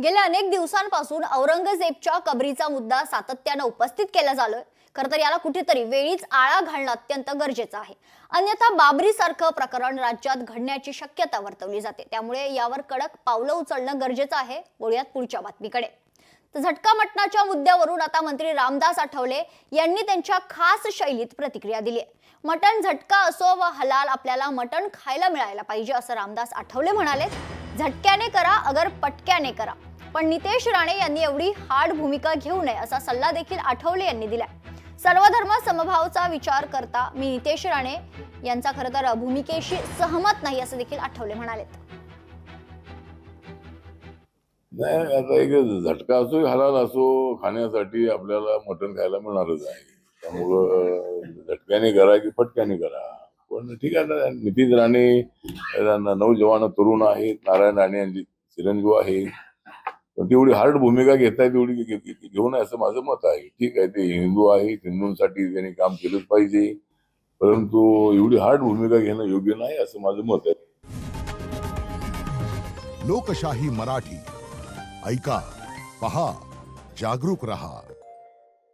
गेल्या अनेक दिवसांपासून औरंगजेबच्या कबरीचा मुद्दा सातत्याने उपस्थित केला जातोय। खरं तर याला कुठेतरी वेळीच आळा घालणं अत्यंत गरजेचं आहे। अन्यथा बाबरी सारखं प्रकरण राज्यात घडण्याची शक्यता वर्तवली जाते। त्यामुळे यावर कडक पावलं उचलणं गरजेचं आहे। वळूयात पुढच्या बातमीकडे। तर झटका मटणाच्या मुद्द्यावरून आता मंत्री रामदास आठवले यांनी त्यांच्या खास शैलीत प्रतिक्रिया दिली आहे। मटण झटका असो व हलाल, आपल्याला मटण खायला मिळायला पाहिजे असं रामदास आठवले म्हणाले। झटक्याने करा अगर पटक्याने करा, पण नितेश राणे यांनी एवढी हार्ड भूमिका घेऊ नये असा सल्ला देखील आठवले यांनी दिलाय। सर्वधर्म समभावचा विचार करता मी नितेश राणे यांचा खरं तर भूमिकेशी सहमत नाही असं देखील आठवले म्हणाले। नाही, आता एक झटका असो हलाल असो, खाण्यासाठी आपल्याला मटण खायला मिळणारच आहे। त्यामुळं झटक्याने करा की फटक्याने करा, पण ठीक आहे ना। नितीश राणे नौजवान तरुण आहेत, नारायण राणे यांची चिरंजीव आहे, पण तेवढी हार्ड भूमिका घेताय तेवढी घेऊ नये असं माझं मत आहे। ठीक आहे, ते हिंदू आहे, हिंदूंसाठी त्यांनी काम केलंच पाहिजे, परंतु एवढी हार्ड भूमिका घेणं योग्य नाही असं माझं मत आहे। लोकशाही मराठी ऐका, पहा, जागरूक रहा।